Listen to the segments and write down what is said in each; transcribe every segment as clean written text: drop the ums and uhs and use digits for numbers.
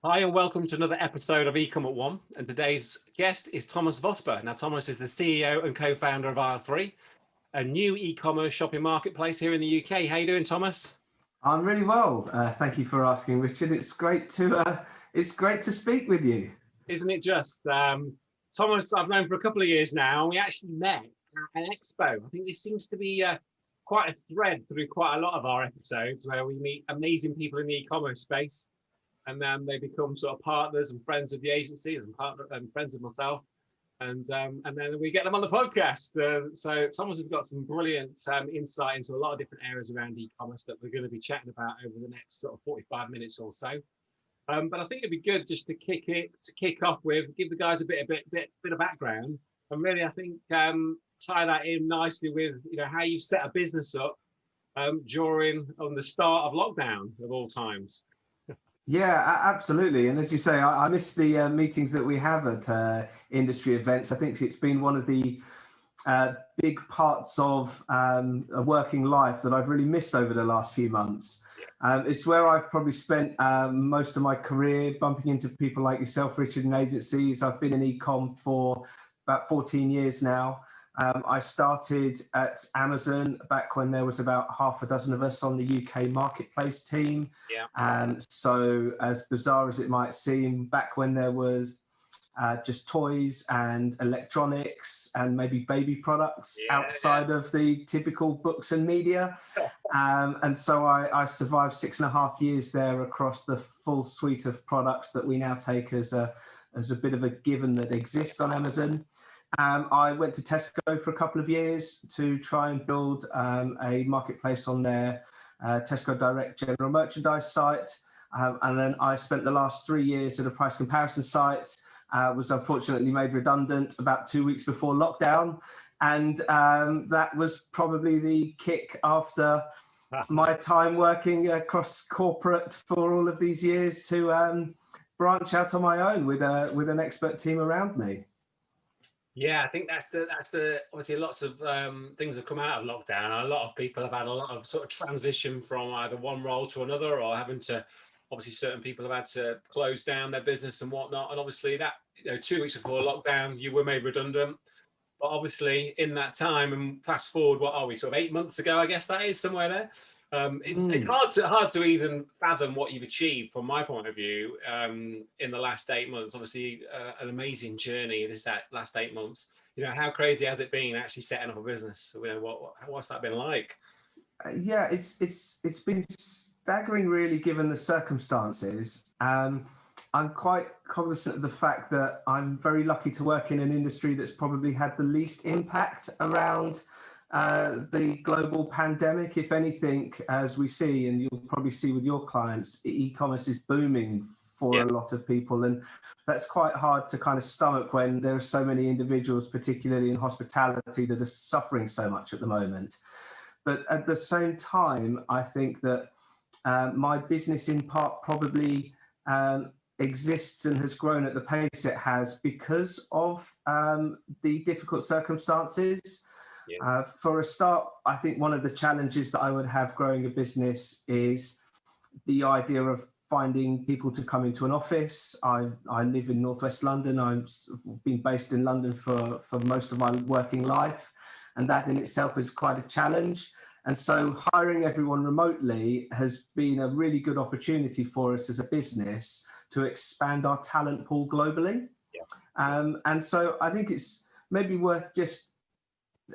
Hi and welcome to another episode of Ecom at One. And today's guest is Thomas Vosper. Now, Thomas is the CEO and co-founder of Aisle3, a new e-commerce shopping marketplace here in the UK. How you doing, Thomas? I'm really well. Thank you for asking, Richard. It's great to speak with you. Isn't it just? Thomas, I've known for a couple of years now. We actually met at an expo. I think this seems to be quite a thread through quite a lot of our episodes where we meet amazing people in the e-commerce space. And then they become sort of partners and friends of the agency and friends of myself. And then we get them on the podcast. So Thomas has got some brilliant insight into a lot of different areas around e-commerce that we're going to be chatting about over the next sort of 45 minutes or so. But I think it'd be good just to kick off with, give the guys a bit of background, and really I think tie that in nicely with how you set a business up during on the start of lockdown of all times. Yeah, absolutely. And as you say, I miss the meetings that we have at industry events. I think it's been one of the big parts of a working life that I've really missed over the last few months. Yeah. It's where I've probably spent most of my career, bumping into people like yourself, Richard, in agencies. I've been in e-com for about 14 years now. I started at Amazon back when there was about half a dozen of us on the UK marketplace team. Yeah. So as bizarre as it might seem, back when there was just toys and electronics and maybe baby products outside of the typical books and media. And so I survived 6.5 years there across the full suite of products that we now take as a bit of a given that exist on Amazon. I went to Tesco for a couple of years to try and build a marketplace on their Tesco Direct General Merchandise site. And then I spent the last 3 years at a price comparison site, was unfortunately made redundant about 2 weeks before lockdown. And that was probably the kick after my time working across corporate for all of these years to branch out on my own with an expert team around me. Yeah, I think that's the obviously lots of things have come out of lockdown. A lot of people have had a lot of sort of transition from either one role to another, or having to, obviously certain people have had to close down their business and whatnot. And obviously that 2 weeks before lockdown, you were made redundant. But obviously in that time, and fast forward, what are we, sort of 8 months ago, I guess that is somewhere there. It's hard to even fathom what you've achieved from my point of view in the last 8 months. Obviously, an amazing journey this last 8 months. How crazy has it been actually setting up a business? What's that been like? Yeah, it's been staggering, really, given the circumstances. I'm quite cognizant of the fact that I'm very lucky to work in an industry that's probably had the least impact around the global pandemic. If anything, as we see, and you'll probably see with your clients, e-commerce is booming for a lot of people, and that's quite hard to kind of stomach when there are so many individuals, particularly in hospitality, that are suffering so much at the moment. But at the same time, I think that my business in part probably exists and has grown at the pace it has because of the difficult circumstances. For a start, I think one of the challenges that I would have growing a business is the idea of finding people to come into an office. I live in Northwest London. I've been based in London for most of my working life, and that in itself is quite a challenge. And so hiring everyone remotely has been a really good opportunity for us as a business to expand our talent pool globally. And so I think it's maybe worth just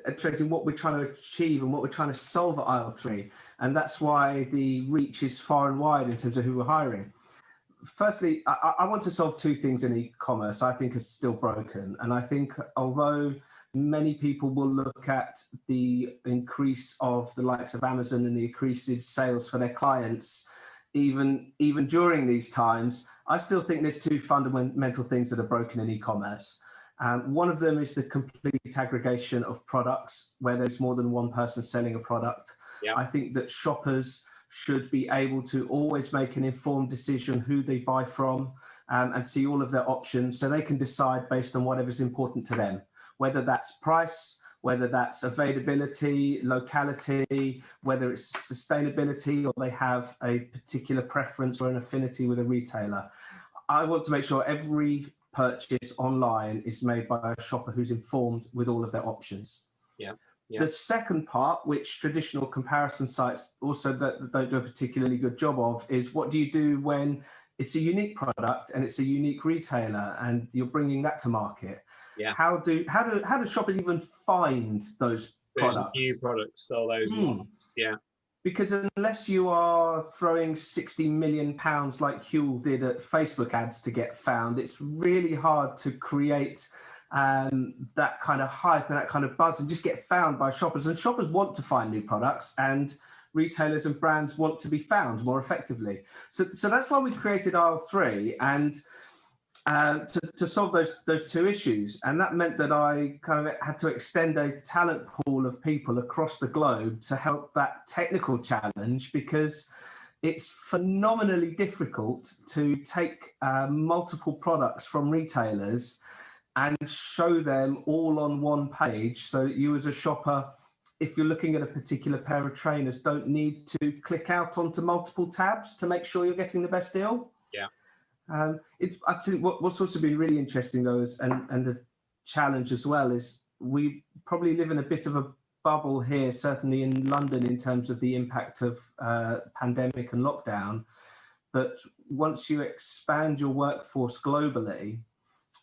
attributing what we're trying to achieve and what we're trying to solve at Aisle3. And that's why the reach is far and wide in terms of who we're hiring. Firstly, I want to solve two things in e-commerce I think are still broken. And I think although many people will look at the increase of the likes of Amazon and the increased sales for their clients, even during these times, I still think there's two fundamental things that are broken in e-commerce. One of them is the complete aggregation of products where there's more than one person selling a product. I think that shoppers should be able to always make an informed decision who they buy from and see all of their options so they can decide based on whatever's important to them, whether that's price, whether that's availability, locality, whether it's sustainability, or they have a particular preference or an affinity with a retailer. I want to make sure every purchase online is made by a shopper who's informed with all of their options. Yeah. Yeah. The second part, which traditional comparison sites also don't do a particularly good job of, is what do you do when it's a unique product and it's a unique retailer and you're bringing that to market? Yeah. How do shoppers even find those products? New products, all those marks. Yeah. Because unless you are throwing £60 million like Huel did at Facebook ads to get found, it's really hard to create that kind of hype and that kind of buzz and just get found by shoppers. And shoppers want to find new products, and retailers and brands want to be found more effectively. So that's why we created Aisle 3, and to solve those two issues. And that meant that I kind of had to extend a talent pool of people across the globe to help that technical challenge, because it's phenomenally difficult to take multiple products from retailers and show them all on one page, so that you as a shopper, if you're looking at a particular pair of trainers, don't need to click out onto multiple tabs to make sure you're getting the best deal. Yeah. Actually, what's also been really interesting though is, and the challenge as well, is we probably live in a bit of a bubble here, certainly in London, in terms of the impact of pandemic and lockdown. But once you expand your workforce globally,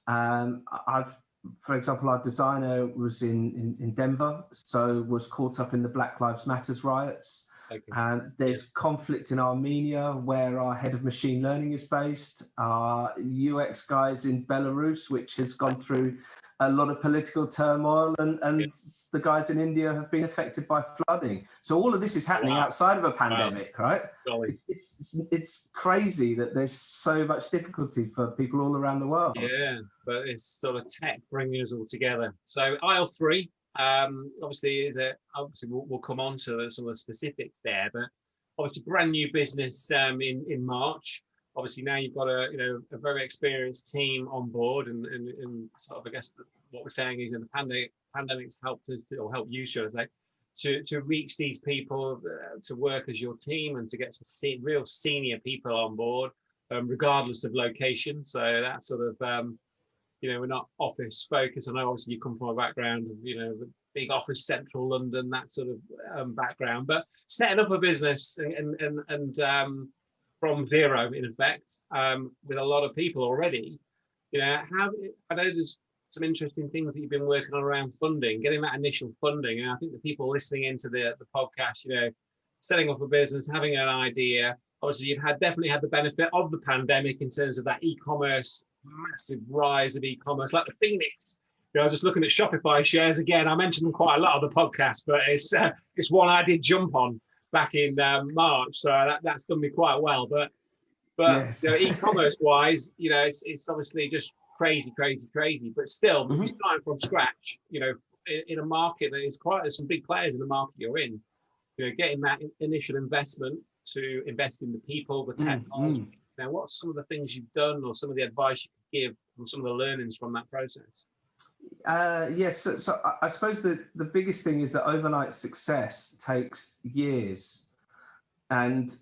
for example, our designer was in Denver, so was caught up in the Black Lives Matters riots. Okay. And there's conflict in Armenia, where our head of machine learning is based. Our UX guys in Belarus, which has gone through a lot of political turmoil, and the guys in India have been affected by flooding. So all of this is happening outside of a pandemic, right? It's crazy that there's so much difficulty for people all around the world. Yeah, but it's sort of tech bringing us all together. So Aisle 3, obviously we'll come on to some of the specifics there, but obviously brand new business in March. Obviously now you've got a very experienced team on board, and sort of, I guess what we're saying is, the pandemic's helped us, or help you, should I say, to reach these people, to work as your team, and to get some real senior people on board, regardless of location. So that's sort of we're not office focused. I know obviously you come from a background of the big office, central London, that sort of background, but setting up a business and from zero, in effect, with a lot of people already. I know there's some interesting things that you've been working on around funding, getting that initial funding. And I think the people listening into the podcast, setting up a business, having an idea. Obviously, you've definitely had the benefit of the pandemic in terms of that e-commerce, massive rise of e-commerce, like the Phoenix. I was just looking at Shopify shares again. I mentioned them quite a lot on the podcast, but it's one I did jump on back in March, so that's done me quite well. But yes. E-commerce wise, it's obviously just crazy. But still, you're starting from scratch. In a market that is there's some big players in the market you're in. Getting that initial investment to invest in the people, the technology. Now, what's some of the things you've done, or some of the advice you could give from some of the learnings from that process? Yes, so I suppose the biggest thing is that overnight success takes years. And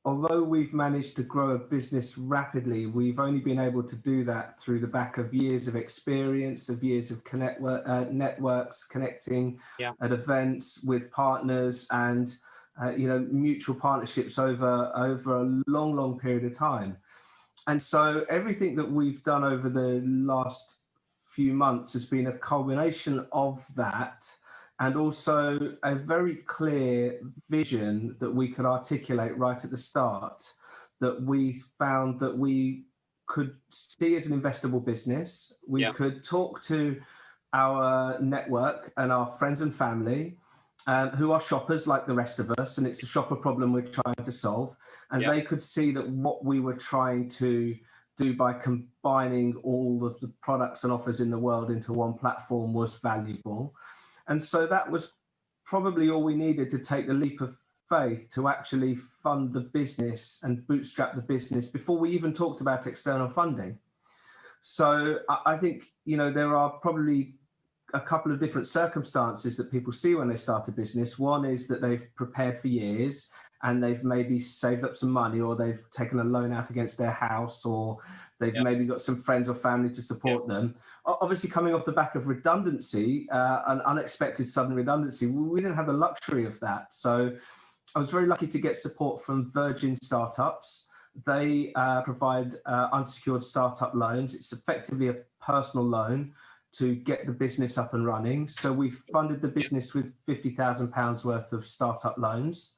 although we've managed to grow a business rapidly, we've only been able to do that through the back of years of experience, of years of networks, connecting at events with partners, and mutual partnerships over a long period of time. And so everything that we've done over the last few months has been a culmination of that, and also a very clear vision that we could articulate right at the start, that we found that we could see as an investable business. We could talk to our network and our friends and family, who are shoppers like the rest of us, and it's a shopper problem we're trying to solve. And they could see that what we were trying to do by combining all of the products and offers in the world into one platform was valuable. And so that was probably all we needed to take the leap of faith to actually fund the business and bootstrap the business before we even talked about external funding. So I think, there are probably a couple of different circumstances that people see when they start a business. One is that they've prepared for years and they've maybe saved up some money, or they've taken a loan out against their house, or they've maybe got some friends or family to support them. Obviously, coming off the back of redundancy, an unexpected sudden redundancy, we didn't have the luxury of that. So I was very lucky to get support from Virgin Startups. They provide unsecured startup loans. It's effectively a personal loan to get the business up and running. So we funded the business with £50,000 worth of startup loans,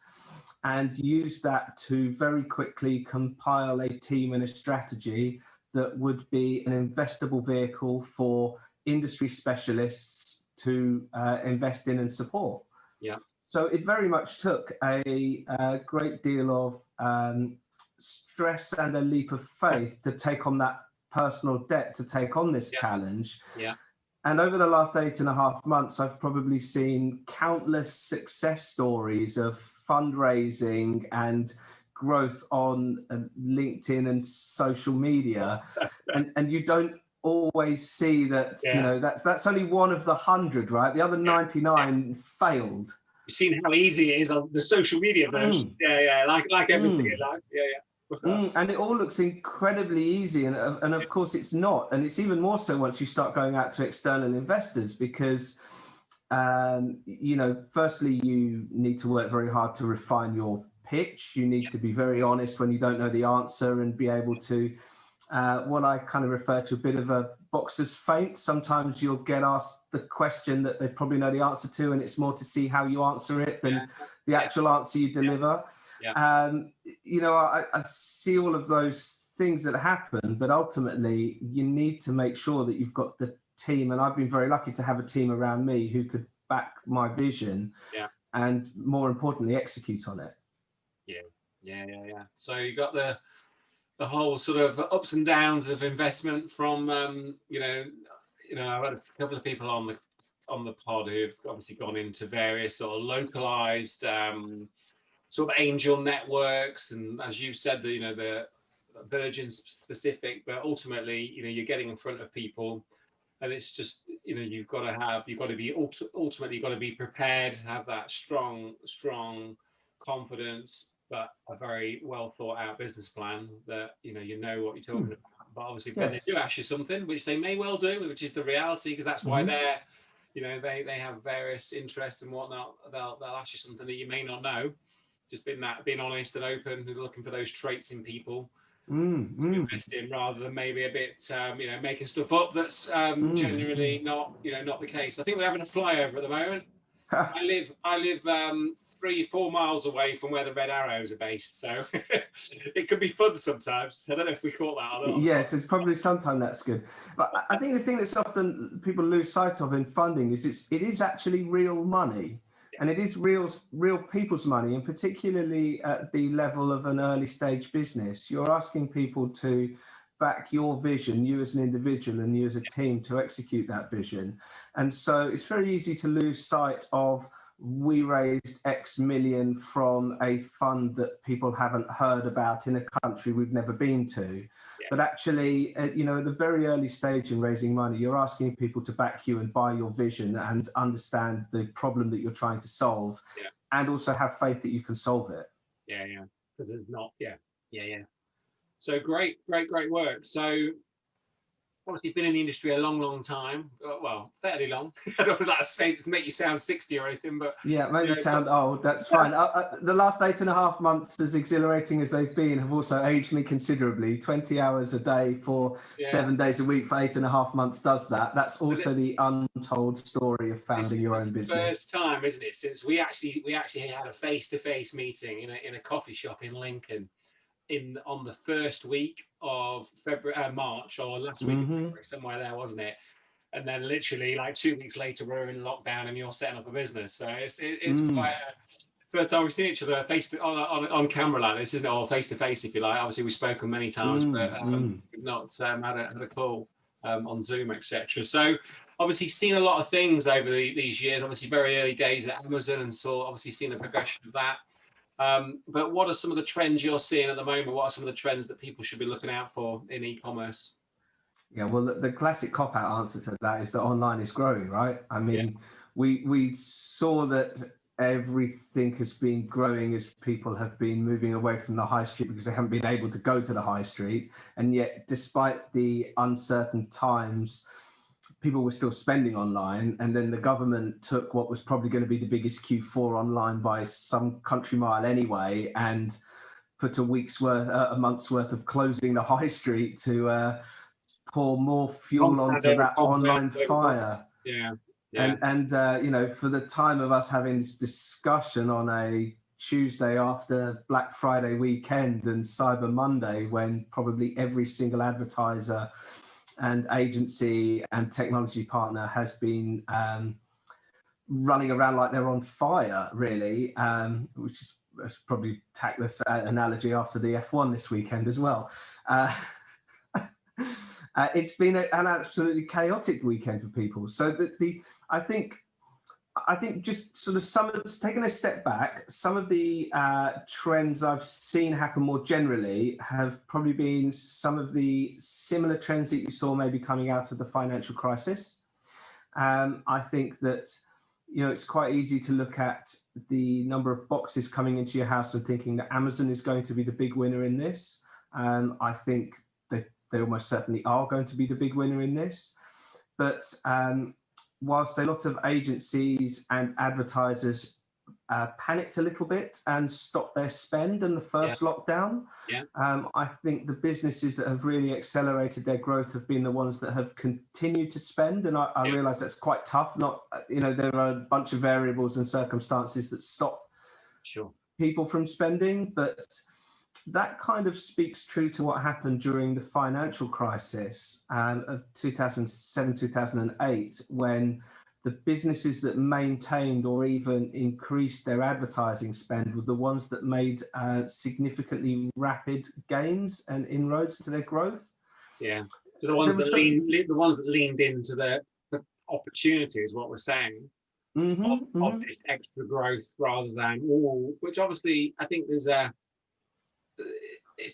and used that to very quickly compile a team and a strategy that would be an investable vehicle for industry specialists to invest in and support. Yeah. So it very much took a great deal of stress and a leap of faith to take on that personal debt, to take on this challenge. Yeah. And over the last 8.5 months, I've probably seen countless success stories of fundraising and growth on LinkedIn and social media. And you don't always see that, you know, that's only one of the 100, right? The other 99 failed. You've seen how easy it is on the social media version. Like everything in life. And it all looks incredibly easy, and of course it's not, and it's even more so once you start going out to external investors, because you know, firstly, you need to work very hard to refine your pitch. You need to be very honest when you don't know the answer, and be able to what I kind of refer to a bit of a boxer's feint. Sometimes you'll get asked the question that they probably know the answer to, and it's more to see how you answer it than the actual answer you deliver. You know, I see all of those things that happen, but ultimately you need to make sure that you've got the team, and I've been very lucky to have a team around me who could back my vision and, more importantly, execute on it. So you got the whole sort of ups and downs of investment from you know, I've had a couple of people on the pod who've obviously gone into various sort of localized sort of angel networks, and as you said, the Virgin specific, but ultimately, you know, you're getting in front of people, and it's just, you know, you've got to be ultimately, you've got to be prepared, have that strong confidence, but a very well thought out business plan that, you know what you're talking about. But obviously, when they do ask you something, which they may well do, which is the reality, because that's why they're, you know, they have various interests and whatnot, they'll ask you something that you may not know. Just being honest and open and looking for those traits in people to invest in, rather than maybe a bit, you know, making stuff up that's genuinely not the case. I think we're having a flyover at the moment. I live 3-4 miles away from where the Red Arrows are based, so it can be fun sometimes. I don't know if we caught that or not. Yes, it's probably sometimes that's good. But I think the thing that's often people lose sight of in funding is it is actually real money. And it is real people's money, and particularly at the level of an early stage business. You're asking people to back your vision, you as an individual and you as a team, to execute that vision. And so it's very easy to lose sight of, we raised X million from a fund that people haven't heard about in a country we've never been to. But actually, you know, at the very early stage in raising money, you're asking people to back you and buy your vision and understand the problem that you're trying to solve, and also have faith that you can solve it. Because it's not, So great work. So obviously you've been in the industry a long time. Well, fairly long. I don't like to say to make you sound 60 or anything, but maybe sound old. That's fine. The last 8.5 months, as exhilarating as they've been, have also aged me considerably. 20 hours a day for 7 days a week for 8.5 months does that. That's also the untold story of founding your own business. First time, isn't it, since we actually had a face-to-face meeting in a coffee shop in Lincoln on the first week of March, or last week of February, somewhere there, wasn't it? And then literally like 2 weeks later, we're in lockdown and you're setting up a business. So it's quite first time we've seen each other on camera like this, isn't it? Or face to face, if you like. Obviously, we've spoken many times, but we've not had a call on Zoom, etc. So obviously seen a lot of things over these years. Obviously, very early days at Amazon, and so obviously seen the progression of that. But what are some of the trends you're seeing at the moment? What are some of the trends that people should be looking out for in e-commerce? Yeah, well, the classic cop-out answer to that is that online is growing, right? I mean, we saw that everything has been growing as people have been moving away from the high street because they haven't been able to go to the high street. And yet, despite the uncertain times, people were still spending online. And then the government took what was probably going to be the biggest Q4 online by some country mile anyway, and put a month's worth of closing the high street to pour more fuel onto that online fire. Yeah. And for the time of us having this discussion on a Tuesday after Black Friday weekend and Cyber Monday, when probably every single advertiser and agency and technology partner has been running around like they're on fire, really, which is probably tactless analogy after the F1 this weekend as well. It's been an absolutely chaotic weekend for people. So I think just sort of taking a step back, some of the trends I've seen happen more generally have probably been some of the similar trends that you saw maybe coming out of the financial crisis. I think that, it's quite easy to look at the number of boxes coming into your house and thinking that Amazon is going to be the big winner in this. I think they almost certainly are going to be the big winner in this. But whilst a lot of agencies and advertisers panicked a little bit and stopped their spend in the first lockdown, I think the businesses that have really accelerated their growth have been the ones that have continued to spend. And I realize that's quite tough. There are a bunch of variables and circumstances that stop people from spending, but that kind of speaks true to what happened during the financial crisis of 2007, 2008, when the businesses that maintained or even increased their advertising spend were the ones that made significantly rapid gains and inroads to their growth. Yeah, so the ones that leaned into the opportunity is what we're saying. Of this extra growth rather than which obviously I think it's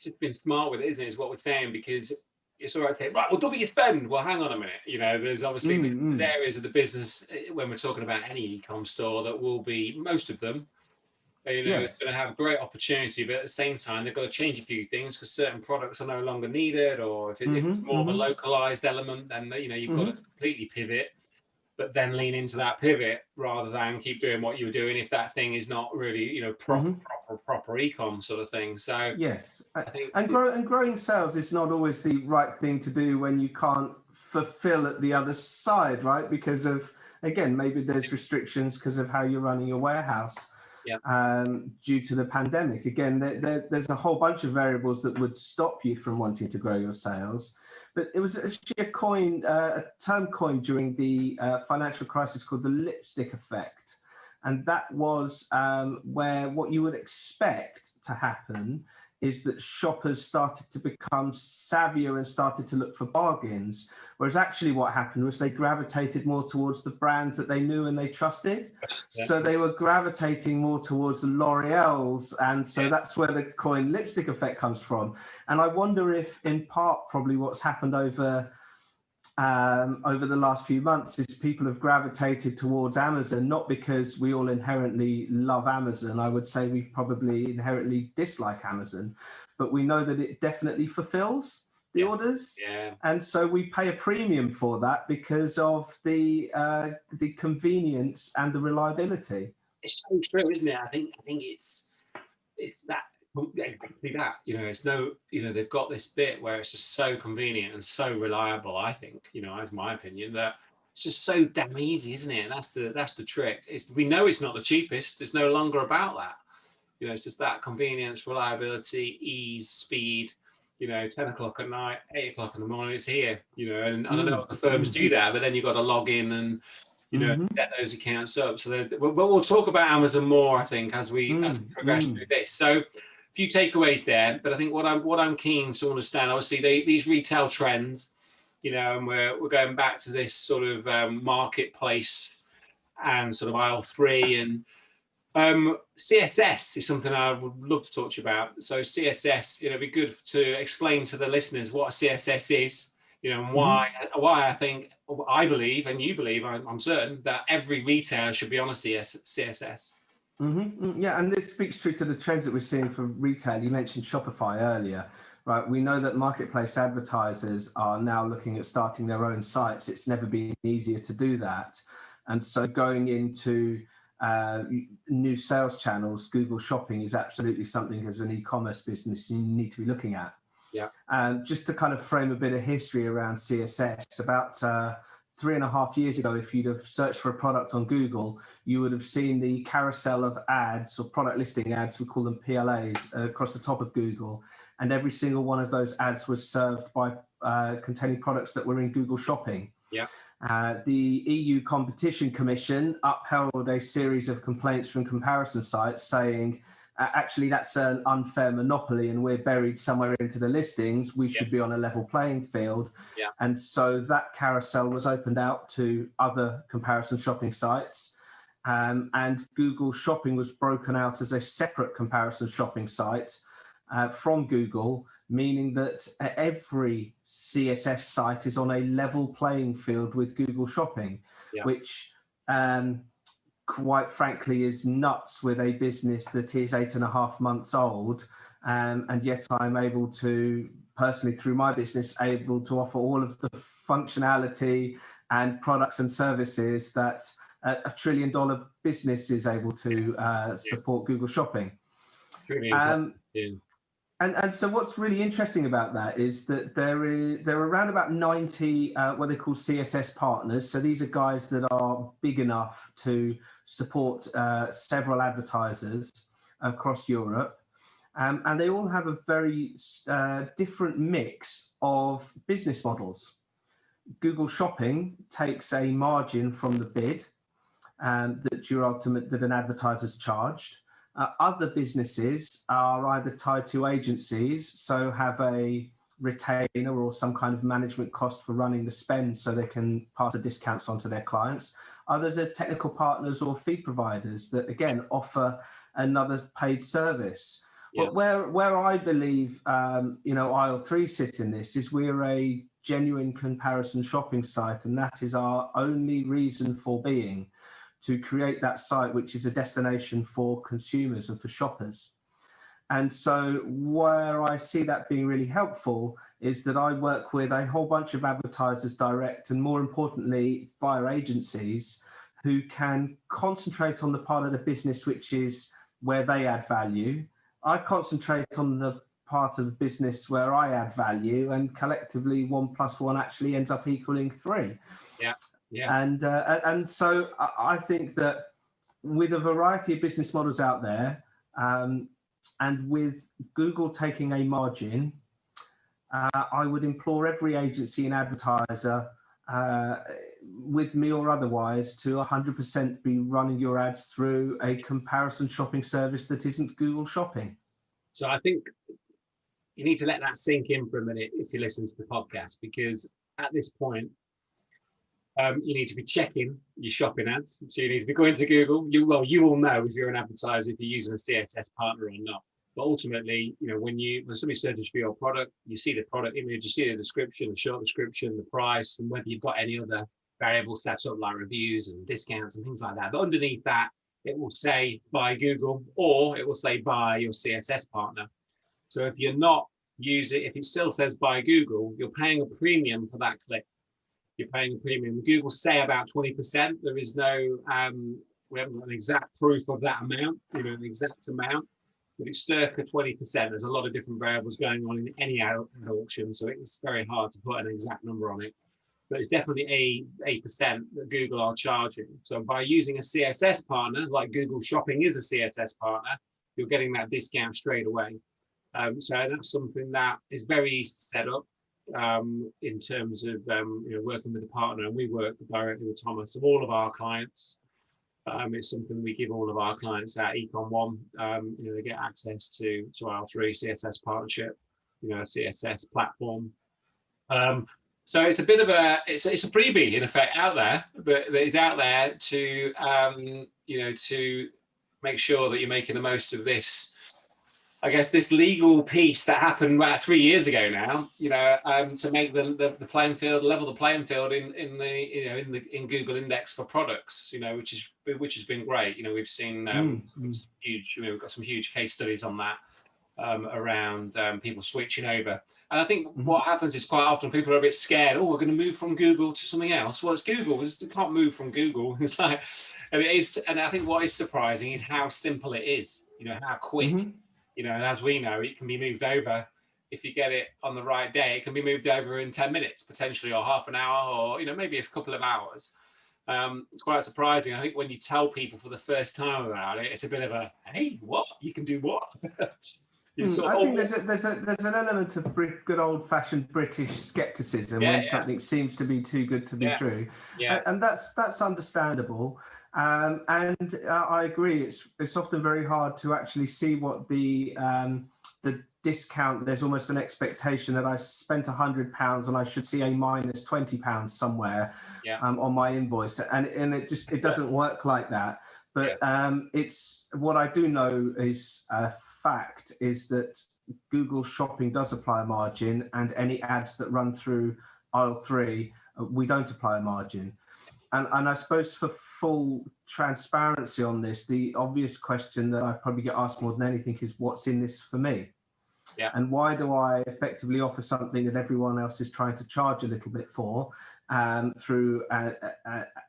just been smart with it, isn't it? Is what we're saying, because it's all right to say, right, well, double your spend. Well, hang on a minute. There's obviously there's areas of the business when we're talking about any e-com store that will be, most of them, it's going to have great opportunity, but at the same time, they've got to change a few things because certain products are no longer needed, or if it's more of a localized element, then you've got to completely pivot, but then lean into that pivot rather than keep doing what you're doing if that thing is not really, proper e-com sort of thing. So yes, I think growing sales is not always the right thing to do when you can't fulfill at the other side, right? Because of, again, maybe there's restrictions because of how you're running your warehouse due to the pandemic. Again, there's a whole bunch of variables that would stop you from wanting to grow your sales. But it was actually a term coined during the financial crisis called the lipstick effect. And that was where what you would expect to happen is that shoppers started to become savvier and started to look for bargains. Whereas actually what happened was they gravitated more towards the brands that they knew and they trusted. So they were gravitating more towards the L'Oreal's. And so that's where the coin lipstick effect comes from. And I wonder if in part probably what's happened over the last few months is people have gravitated towards Amazon, not because we all inherently love Amazon. I would say we probably inherently dislike Amazon, but we know that it definitely fulfills the orders. Yeah. And so we pay a premium for that because of the convenience and the reliability. It's so true, isn't it? I think it's that. Exactly that. It's they've got this bit where it's just so convenient and so reliable. I think, as my opinion, that it's just so damn easy, isn't it? And that's the trick. We know it's not the cheapest. It's no longer about that. It's just that convenience, reliability, ease, speed. 10 o'clock at night, 8 o'clock in the morning, it's here. And I don't know what the firms do that, but then you've got to log in and set those accounts up. So we'll talk about Amazon more, I think, as we progress through this. So few takeaways there, but I think what I'm keen to understand, obviously these retail trends, and we're going back to this sort of marketplace and sort of aisle 3, and CSS is something I would love to talk to you about. So CSS, it'd be good to explain to the listeners what a CSS is, and why I believe, and you believe, I'm certain, that every retailer should be on a CSS. Yeah, and this speaks true to the trends that we're seeing for retail. You mentioned Shopify earlier, right? We know that marketplace advertisers are now looking at starting their own sites. It's never been easier to do that. And so going into new sales channels, Google Shopping is absolutely something as an e-commerce business you need to be looking at. Yeah. Just to kind of frame a bit of history around CSS, about 3.5 years ago, if you'd have searched for a product on Google, you would have seen the carousel of ads or product listing ads, we call them PLAs, across the top of Google. And every single one of those ads was served by containing products that were in Google Shopping. Yeah. The EU Competition Commission upheld a series of complaints from comparison sites saying, actually, that's an unfair monopoly and we're buried somewhere into the listings. We should be on a level playing field. Yeah. And so that carousel was opened out to other comparison shopping sites. And Google Shopping was broken out as a separate comparison shopping site from Google, meaning that every CSS site is on a level playing field with Google Shopping, which quite frankly is nuts with a business that is 8.5 months old, and yet I'm able to personally, through my business, able to offer all of the functionality and products and services that a $1 trillion business is able to support Google Shopping. And so what's really interesting about that is that there are around about 90 what they call CSS partners. So these are guys that are big enough to support several advertisers across Europe. And they all have a very different mix of business models. Google Shopping takes a margin from the bid that an advertiser's charged. Other businesses are either tied to agencies, so have a retainer or some kind of management cost for running the spend so they can pass the discounts on to their clients. Others are technical partners or fee providers that, again, offer another paid service. But where I believe, aisle 3 sit in this is we're a genuine comparison shopping site, and that is our only reason for being, to create that site which is a destination for consumers and for shoppers. And so where I see that being really helpful is that I work with a whole bunch of advertisers direct, and more importantly via agencies, who can concentrate on the part of the business which is where they add value. I concentrate on the part of the business where I add value, and collectively 1 + 1 actually ends up equaling 3. And so I think that with a variety of business models out there, and with Google taking a margin, I would implore every agency and advertiser, with me or otherwise, to 100% be running your ads through a comparison shopping service that isn't Google Shopping. So I think you need to let that sink in for a minute if you listen to the podcast, because at this point, you need to be checking your shopping ads. So you need to be going to Google. You will know if you're an advertiser if you're using a CSS partner or not. But ultimately, when somebody searches for your product, you see the product image, you see the description, the short description, the price, and whether you've got any other variables set up like reviews and discounts and things like that. But underneath that, it will say by Google, or it will say by your CSS partner. So if you're not using, if it still says by Google, you're paying a premium for that click. You're paying a premium. Google say about 20%. There is no, we haven't got an exact proof of that amount, an exact amount, but it's circa 20%. There's a lot of different variables going on in any auction, so it's very hard to put an exact number on it. But it's definitely a percent that Google are charging. So by using a CSS partner, like Google Shopping is a CSS partner, you're getting that discount straight away. So that's something that is very easy to set up. In terms of working with a partner, and we work directly with Thomas of all of our clients. It's something we give all of our clients at Ecom One. They get access to our free CSS partnership, a CSS platform. So it's a bit of it's a freebie in effect out there, but that is out there to to make sure that you're making the most of this I guess this legal piece that happened about 3 years ago now, to make the playing field, level the playing field in Google Index for products, which has been great. We've seen huge, we've got some huge case studies on that around people switching over. And I think what happens is quite often people are a bit scared. Oh, we're going to move from Google to something else. Well, it's Google. You can't move from Google. It's like, and it is. And I think what is surprising is how simple it is. How quick. And as we know, it can be moved over if you get it on the right day. It can be moved over in 10 minutes, potentially, or half an hour, or maybe a couple of hours. It's quite surprising. I think when you tell people for the first time about it, it's a bit of a, hey, what? You can do what? I think there's an element of good old-fashioned British skepticism when something seems to be too good to be true, and that's understandable. And I agree. It's often very hard to actually see what the discount. There's almost an expectation that I spent £100 and I should see a minus £20 somewhere on my invoice, and it doesn't work like that. But it's what I do know is fact is that Google Shopping does apply a margin, and any ads that run through aisle 3, we don't apply a margin. And I suppose for full transparency on this, the obvious question that I probably get asked more than anything is, what's in this for me? And why do I effectively offer something that everyone else is trying to charge a little bit for through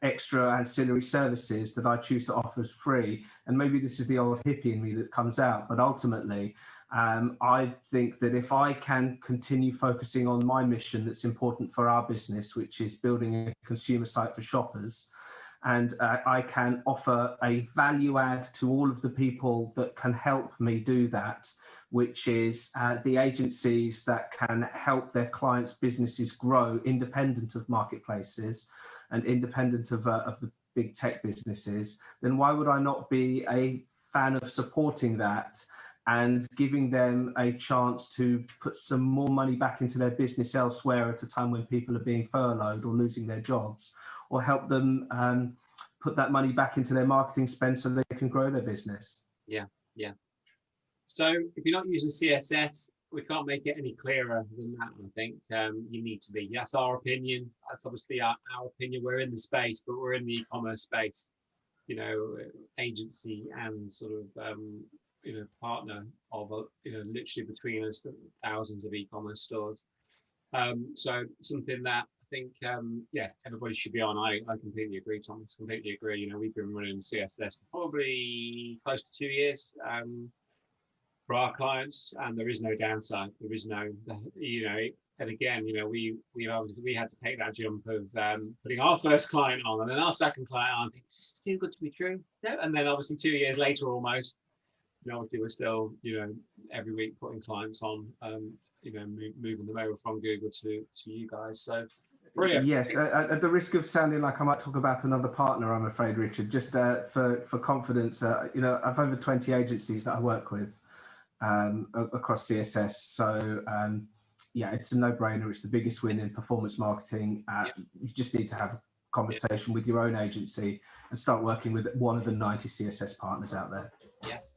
extra ancillary services that I choose to offer as free? And maybe this is the old hippie in me that comes out, but ultimately, I think that if I can continue focusing on my mission that's important for our business, which is building a consumer site for shoppers, and I can offer a value add to all of the people that can help me do that, which is the agencies that can help their clients' businesses grow independent of marketplaces and independent of the big tech businesses, then why would I not be a fan of supporting that and giving them a chance to put some more money back into their business elsewhere at a time when people are being furloughed or losing their jobs, or help them put that money back into their marketing spend so they can grow their business? Yeah. So if you're not using CSS, we can't make it any clearer than that, I think. You need to be. That's our opinion. That's obviously our opinion. We're in the space, but we're in the e-commerce space, agency and sort of, partner of, literally between us, thousands of e-commerce stores. So something that I think, everybody should be on. I completely agree, Thomas, completely agree. We've been running CSS for probably close to 2 years. For our clients, and there is no downside. There is no, and again, we had to take that jump of putting our first client on, and then our second client on. I think, is this too good to be true? No. And then obviously 2 years later, almost, obviously we're still, every week putting clients on, moving them over from Google to you guys. So brilliant. Yes, at the risk of sounding like I might talk about another partner, I'm afraid, Richard, just for confidence, I've over 20 agencies that I work with across CSS. So it's a no-brainer. It's the biggest win in performance marketing. You just need to have a conversation with your own agency and start working with one of the 90 CSS partners out there.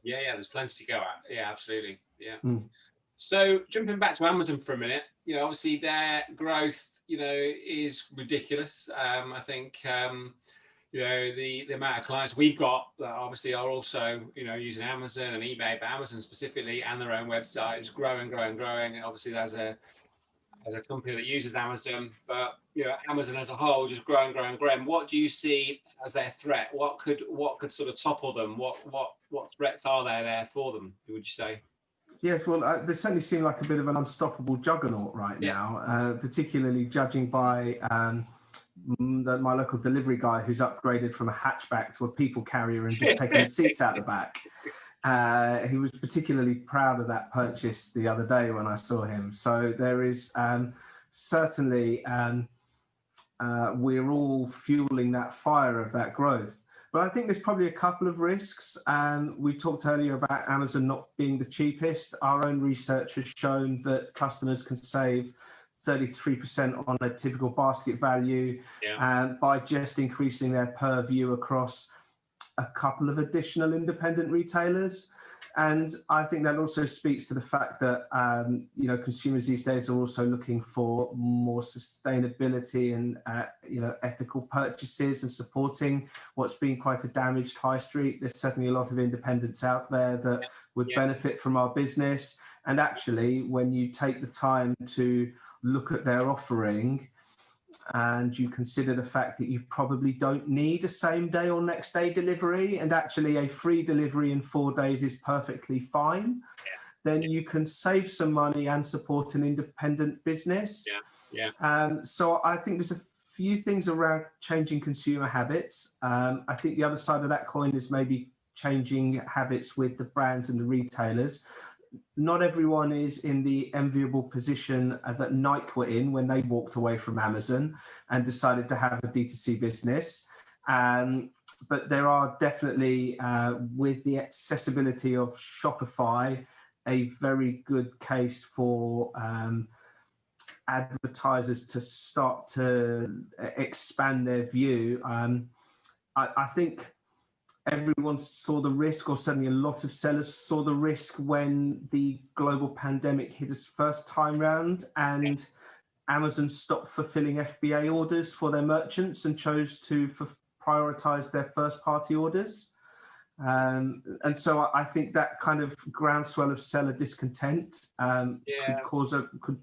Yeah. There's plenty to go at. Yeah, absolutely. Yeah. So jumping back to Amazon for a minute, obviously their growth, is ridiculous. I think, the amount of clients we've got that obviously are also, using Amazon and eBay, but Amazon specifically and their own website is growing. And obviously as a company that uses Amazon, but Amazon as a whole just growing. What do you see as their threat? What could sort of topple them? What threats are there for them, would you say? Yes, well, they certainly seem like a bit of an unstoppable juggernaut right now, particularly judging by my local delivery guy who's upgraded from a hatchback to a people carrier and just taking the seats out the back. He was particularly proud of that purchase the other day when I saw him. So there is certainly, we're all fueling that fire of that growth. But I think there's probably a couple of risks. We talked earlier about Amazon not being the cheapest. Our own research has shown that customers can save 33% on a typical basket value by just increasing their per view across a couple of additional independent retailers. And I think that also speaks to the fact that, consumers these days are also looking for more sustainability and, ethical purchases and supporting what's been quite a damaged high street. There's certainly a lot of independents out there that would benefit from our business. And actually, when you take the time to look at their offering, and you consider the fact that you probably don't need a same day or next day delivery, and actually a free delivery in 4 days is perfectly fine, then you can save some money and support an independent business. So I think there's a few things around changing consumer habits. I think the other side of that coin is maybe changing habits with the brands and the retailers. Not everyone is in the enviable position that Nike were in when they walked away from Amazon and decided to have a D2C business. But there are definitely, with the accessibility of Shopify, a very good case for advertisers to start to expand their view. I think everyone saw the risk, or certainly a lot of sellers saw the risk when the global pandemic hit us first time round, and Amazon stopped fulfilling FBA orders for their merchants and chose to prioritize their first party orders. And so I think that kind of groundswell of seller discontent could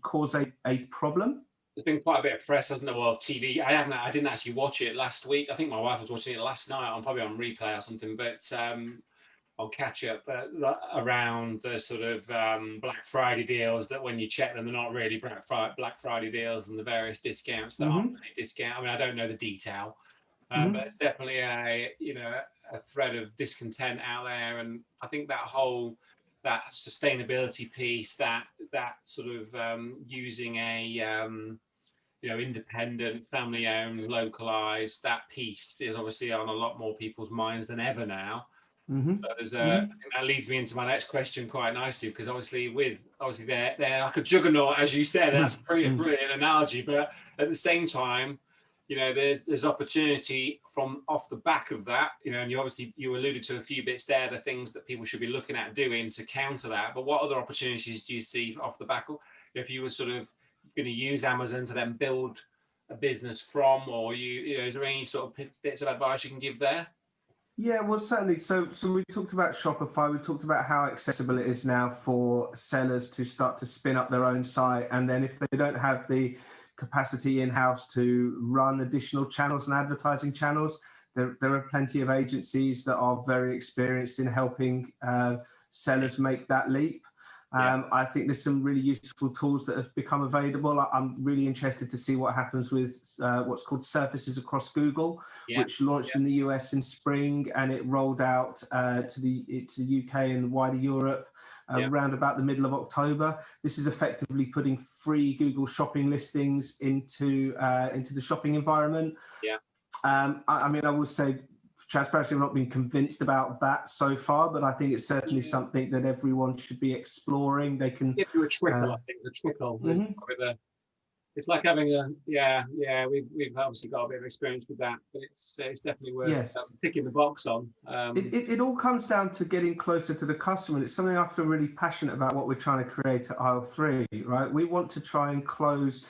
cause a problem. There's been quite a bit of press, hasn't there? Well, TV. I didn't actually watch it last week. I think my wife was watching it last night. I'm probably on replay or something, but I'll catch up around the sort of Black Friday deals that when you check them, they're not really Black Friday deals, and the various discounts that aren't really discount. I mean, I don't know the detail, but it's definitely a thread of discontent out there, and I think that sustainability piece, that sort of using a independent, family-owned, localized, that piece is obviously on a lot more people's minds than ever now. So there's that leads me into my next question quite nicely, because obviously they're like a juggernaut, as you said. That's a brilliant analogy, but at the same time, there's opportunity from off the back of that, and you alluded to a few bits there, the things that people should be looking at doing to counter that. But what other opportunities do you see off the back of, if you were sort of going to use Amazon to then build a business from, or is there any sort of bits of advice you can give there? Yeah, well, certainly. So we talked about Shopify. We talked about how accessible it is now for sellers to start to spin up their own site, and then if they don't have the capacity in-house to run additional channels and advertising channels, there are plenty of agencies that are very experienced in helping sellers make that leap. I think there's some really useful tools that have become available. I'm really interested to see what happens with what's called Surfaces across Google, which launched in the US in spring, and it rolled out to the UK and wider Europe around about the middle of October. This is effectively putting free Google shopping listings into the shopping environment. I mean, I would say, transparency, I've not been convinced about that so far, but I think it's certainly something that everyone should be exploring. They can get through a trickle. I think the trickle is probably it's like having we've obviously got a bit of experience with that, but it's definitely worth ticking the box on. It all comes down to getting closer to the customer, and it's something I feel really passionate about what we're trying to create at Aisle 3, right? We want to try and close,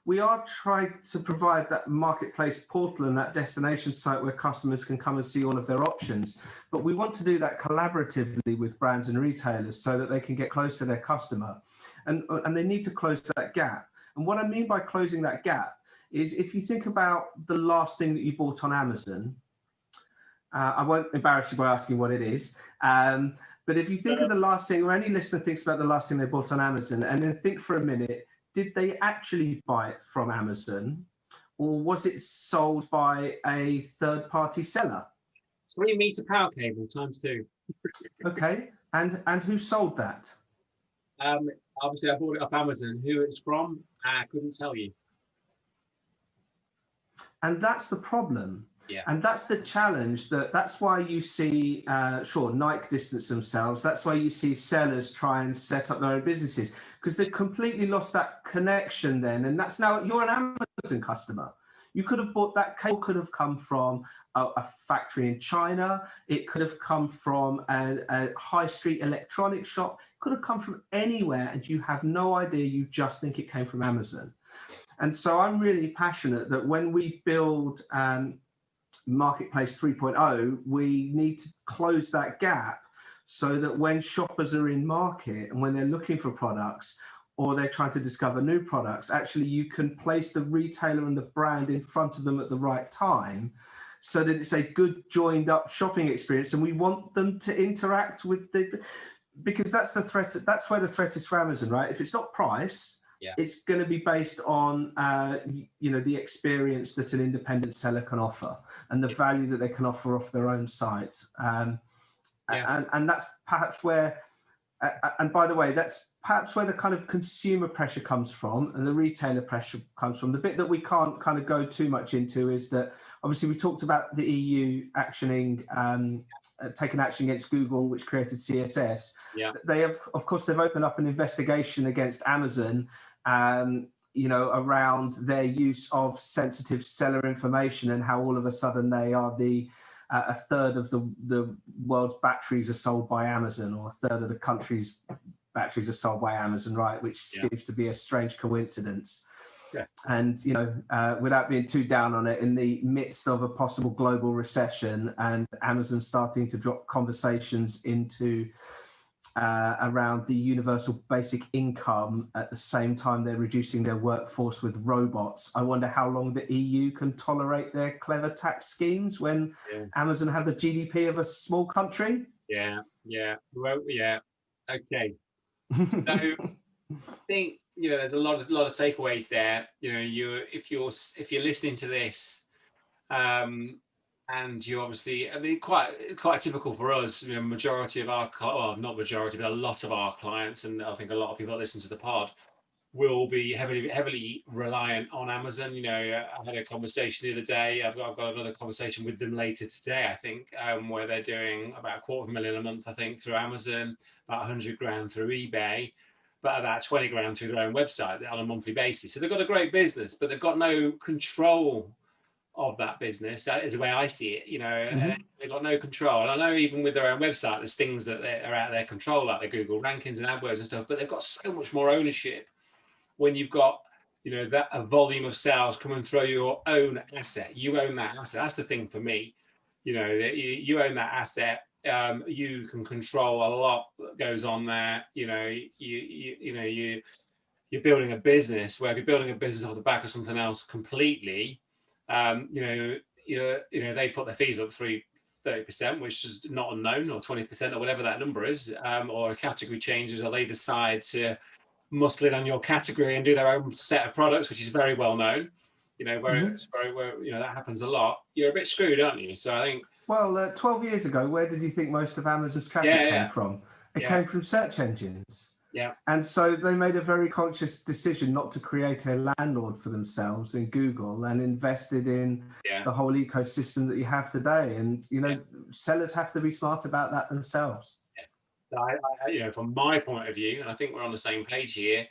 we are trying to provide that marketplace portal and that destination site where customers can come and see all of their options, but we want to do that collaboratively with brands and retailers so that they can get close to their customer, and they need to close that gap. And what I mean by closing that gap is, if you think about the last thing that you bought on Amazon, I won't embarrass you by asking what it is, but if you think of the last thing, or any listener thinks about the last thing they bought on Amazon, and then think for a minute, did they actually buy it from Amazon, or was it sold by a third-party seller? 3 meter power cable times 2. Okay, and who sold that? Obviously, I bought it off Amazon. Who it's from, I couldn't tell you. And that's the problem. And that's the challenge. That's why you see, Nike distance themselves. That's why you see sellers try and set up their own businesses, because they've completely lost that connection then. And that's now, you're an Amazon customer. You could have bought that cable, could have come from a factory in China. It could have come from a high street electronics shop. It could have come from anywhere, and you have no idea. You just think it came from Amazon. And so I'm really passionate that when we build Marketplace 3.0, we need to close that gap so that when shoppers are in market and when they're looking for products or they're trying to discover new products, actually you can place the retailer and the brand in front of them at the right time so that it's a good joined up shopping experience. And we want them to interact with because that's the threat. That's where the threat is for Amazon, right? If it's not price, it's going to be based on, the experience that an independent seller can offer and the value that they can offer off their own site. And that's perhaps where, and by the way, that's perhaps where the kind of consumer pressure comes from and the retailer pressure comes from. The bit that we can't kind of go too much into is that obviously we talked about the EU taking action against Google, which created CSS. They have, of course, they've opened up an investigation against Amazon, around their use of sensitive seller information and how all of a sudden they are a third of the world's batteries are sold by Amazon, or a third of the country's batteries are sold by Amazon, right? Which seems to be a strange coincidence. And, without being too down on it, in the midst of a possible global recession and Amazon starting to drop conversations into around the universal basic income at the same time they're reducing their workforce with robots, I wonder how long the EU can tolerate their clever tax schemes when Amazon have the GDP of a small country. Well, okay. So I think there's a lot of takeaways there. If you're listening to this, and you obviously, quite typical for us. Majority of our, not majority, but a lot of our clients, and I think a lot of people that listen to the pod will be heavily reliant on Amazon. I had a conversation the other day. I've got another conversation with them later today, I think, where they're doing about $250,000 a month, I think, through Amazon, about 100 grand through eBay, but about 20 grand through their own website on a monthly basis. So they've got a great business, but they've got no control of that business. That is the way I see it, and they've got no control. And I know even with their own website, there's things that are out of their control, like the Google rankings and AdWords and stuff, but they've got so much more ownership when you've got, that a volume of sales coming through your own asset. You own that asset. That's the thing for me, that you own that asset. You can control a lot that goes on there. You're building a business, where if you're building a business off the back of something else completely, they put their fees up 30%, which is not unknown, or 20%, or whatever that number is, or a category changes, or they decide to muscle in on your category and do their own set of products, which is very well known. That happens a lot. You're a bit screwed, aren't you? So I think. Well, 12 years ago, where did you think most of Amazon's traffic came from? It came from search engines. And so they made a very conscious decision not to create a landlord for themselves in Google, and invested in the whole ecosystem that you have today. And, sellers have to be smart about that themselves. So from my point of view, and I think we're on the same page here,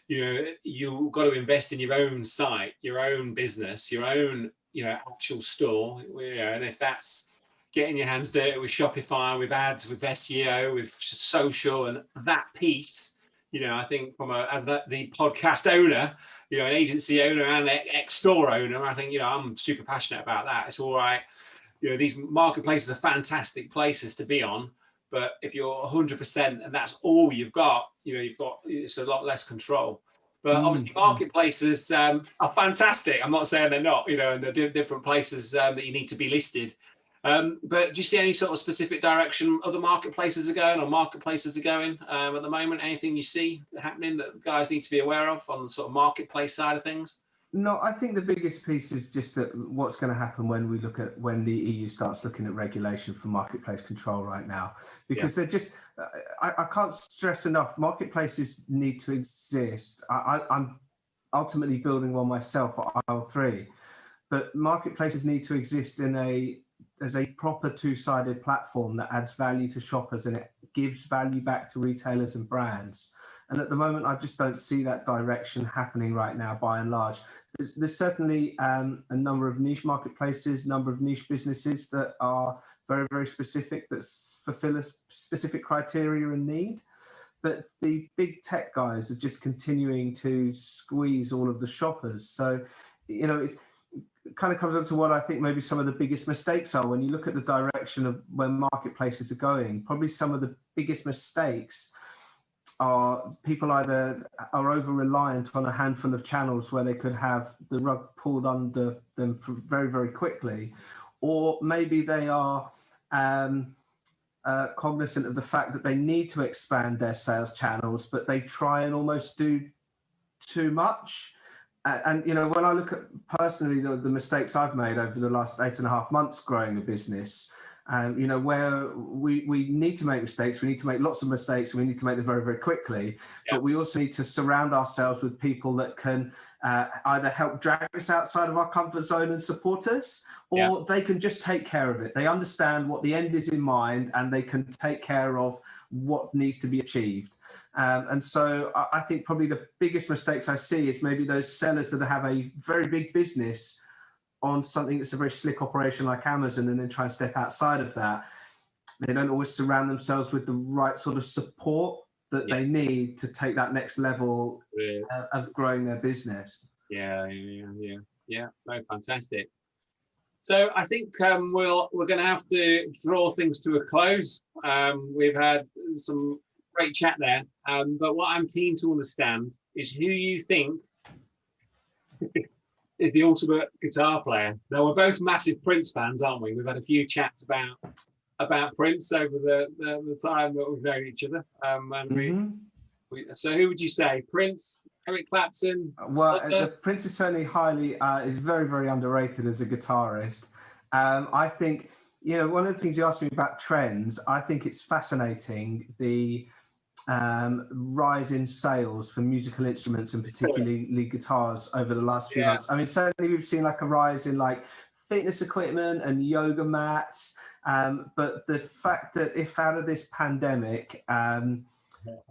you've got to invest in your own site, your own business, your own, actual store, and if that's getting your hands dirty with Shopify, with ads, with SEO, with social, and that piece, I think as the podcast owner, an agency owner and ex-store owner, I think, I'm super passionate about that. It's all right. These marketplaces are fantastic places to be on, but if you're 100% and that's all you've got, it's a lot less control. But obviously marketplaces are fantastic. I'm not saying they're not, and they're different places that you need to be listed. But do you see any sort of specific direction other marketplaces are going, or marketplaces are going at the moment? Anything you see happening that guys need to be aware of on the sort of marketplace side of things? No, I think the biggest piece is just that what's going to happen when the EU starts looking at regulation for marketplace control right now, because they're just, I can't stress enough, marketplaces need to exist. I'm ultimately building one myself at aisle 3, but marketplaces need to exist as a proper two-sided platform that adds value to shoppers and it gives value back to retailers and brands. And at the moment, I just don't see that direction happening right now, by and large. There's certainly a number of niche marketplaces, number of niche businesses that are very, very specific, that fulfill a specific criteria and need. But the big tech guys are just continuing to squeeze all of the shoppers. So, you know, it kind of comes on to what I think maybe some of the biggest mistakes are when you look at the direction of where marketplaces are going. Probably some of the biggest mistakes are people either are over reliant on a handful of channels where they could have the rug pulled under them very, very quickly, or maybe they are cognizant of the fact that they need to expand their sales channels, but they try and almost do too much. And you know, when I look at personally the mistakes I've made over the last 8.5 months growing a business, you know, where we need to make mistakes, we need to make lots of mistakes, and we need to make them very, very quickly. Yeah. But we also need to surround ourselves with people that can either help drag us outside of our comfort zone and support us, or they can just take care of it. They understand what the end is in mind, and they can take care of what needs to be achieved. And so I think probably the biggest mistakes I see is maybe those sellers that have a very big business on something that's a very slick operation like Amazon, and then try and step outside of that. They don't always surround themselves with the right sort of support that they need to take that next level of growing their business. Yeah, no, fantastic. So I think we're going to have to draw things to a close. We've had some great chat there, but what I'm keen to understand is who you think is the ultimate guitar player. Now, we're both massive Prince fans, aren't we? We've had a few chats about Prince over the time that we've known each other. And so who would you say? Prince, Eric Clapton? Well, Prince is certainly is very, very underrated as a guitarist. I think, you know, one of the things you asked me about trends, I think it's fascinating, the rise in sales for musical instruments and particularly guitars over the last few months. I mean, certainly we've seen like a rise in like fitness equipment and yoga mats, but the fact that if out of this pandemic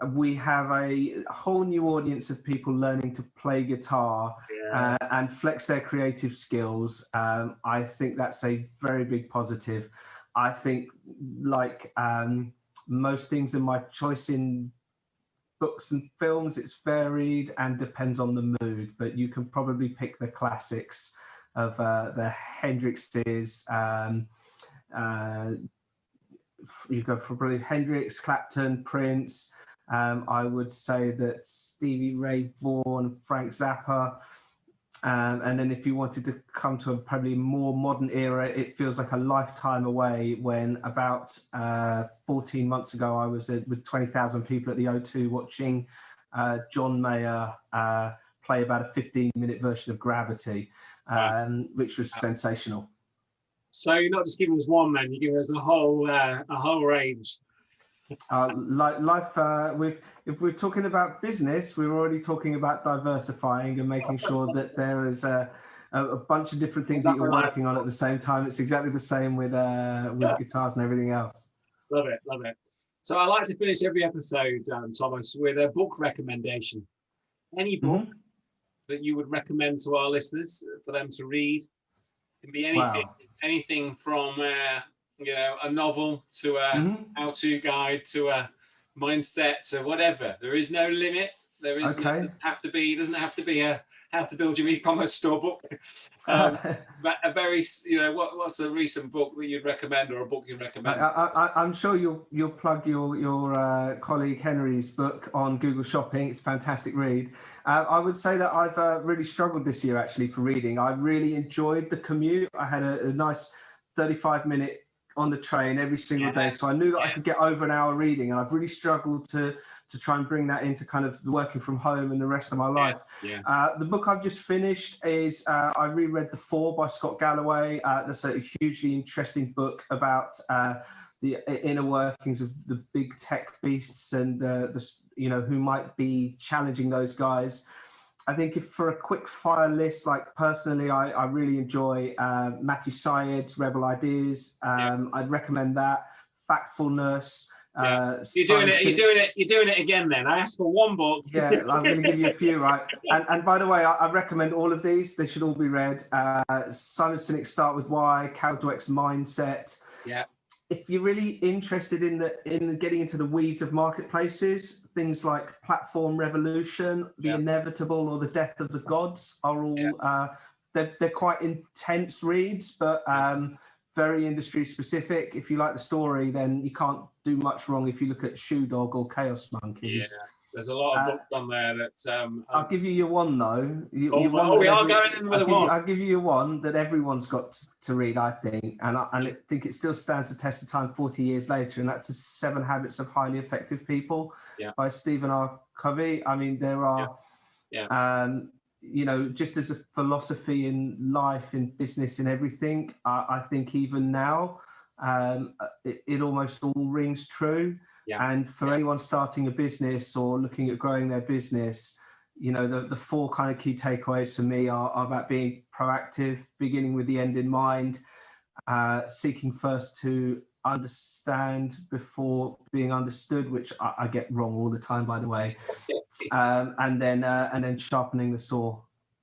we have a whole new audience of people learning to play guitar and flex their creative skills, I think that's a very big positive. I think like most things in my choice in books and films, it's varied and depends on the mood, but you can probably pick the classics of the Hendrixes. You go for probably Hendrix, Clapton, Prince. I would say that Stevie Ray Vaughan, Frank Zappa. And then if you wanted to come to a probably more modern era, it feels like a lifetime away when about 14 months ago, I was with 20,000 people at the O2 watching John Mayer play about a 15-minute version of Gravity, which was sensational. So you're not just giving us one, man, you're giving us a whole range. If we're talking about business, we're already talking about diversifying and making sure that there is a bunch of different things that you're working on at the same time. It's exactly the same with guitars and everything else. Love it. So I like to finish every episode, Thomas, with a book recommendation. Any book that you would recommend to our listeners for them to read? It can be anything from you know, a novel to a how-to guide to a mindset to whatever. There is no limit. There is doesn't have to be a how to build your e-commerce store book. But a very, you know, what's a recent book that you'd recommend, or a book you'd recommend? I'm sure you'll plug your colleague Henry's book on Google Shopping. It's a fantastic read. I would say that I've really struggled this year actually for reading. I really enjoyed the commute. I had a nice 35-minute on the train every single day, so I knew that I could get over an hour reading, and I've really struggled to try and bring that into kind of the working from home and the rest of my life. The book I've just finished is I reread The Four by Scott Galloway. That's a hugely interesting book about the inner workings of the big tech beasts and the you know, who might be challenging those guys. I think if for a quick fire list, like personally, I really enjoy Matthew Syed's Rebel Ideas. I'd recommend that. Factfulness, You're doing it again then. I asked for one book. Yeah, I'm going to give you a few, right? And by the way, I recommend all of these. They should all be read. Simon Sinek's Start With Why, Carol Dweck's Mindset. Yeah. If you're really interested in getting into the weeds of marketplaces, things like Platform Revolution, The Inevitable, or The Death of the Gods are all they're quite intense reads, but very industry specific. If you like the story, then you can't do much wrong if you look at Shoe Dog or Chaos Monkeys. Yeah, there's a lot of books on there that. I'll give you your one though. We are going in with one. I'll give you your one that everyone's got to read, I think, and I think it still stands the test of time 40 years later, and that's the 7 Habits of Highly Effective People by Stephen R. Covey. I mean, there are. Just as a philosophy in life, in business, in everything, I think even now, it almost all rings true. Yeah. And for anyone starting a business or looking at growing their business, the 4 kind of key takeaways for me are about being proactive, beginning with the end in mind, seeking first to understand before being understood, which I get wrong all the time, by the way, and then sharpening the saw.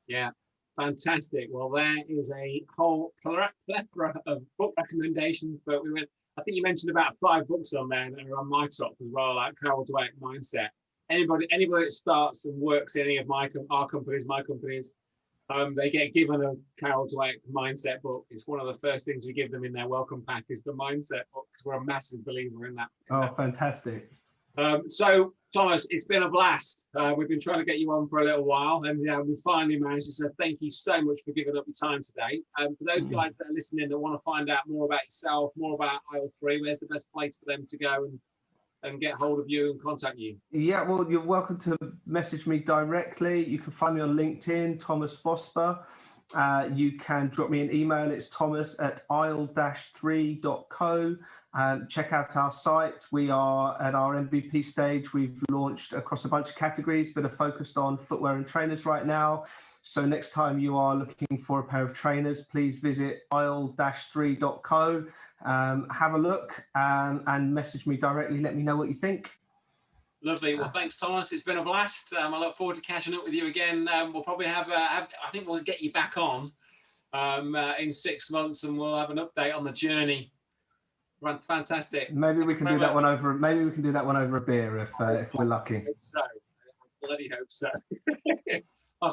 Yeah, fantastic. Well, there is a whole plethora of book recommendations, but I think you mentioned about 5 books on there that are on my top as well, like Carol Dweck, Mindset. Anybody that starts and works in any of my companies, they get given a Carol Dweck Mindset book. It's one of the first things we give them in their welcome pack is the Mindset book, because we're a massive believer in that. Fantastic. So, Thomas, it's been a blast. We've been trying to get you on for a little while, and we finally managed to. So thank you so much for giving up your time today. For those guys that are listening that want to find out more about yourself, more about Aisle 3, where's the best place for them to go and get hold of you and contact you? Yeah, well, you're welcome to message me directly. You can find me on LinkedIn, Thomas Vosper. You can drop me an email. It's thomas@aisle-3.co. Check out our site. We are at our MVP stage. We've launched across a bunch of categories, but are focused on footwear and trainers right now. So next time you are looking for a pair of trainers, please visit aisle-3.co. Have a look and message me directly. Let me know what you think. Lovely. Well, thanks, Thomas. It's been a blast. I look forward to catching up with you again. We'll probably I think we'll get you back on in 6 months, and we'll have an update on the journey. Fantastic. Maybe we can do that one over. Maybe we can do that one over a beer if we're lucky. I hope so. I bloody hope so.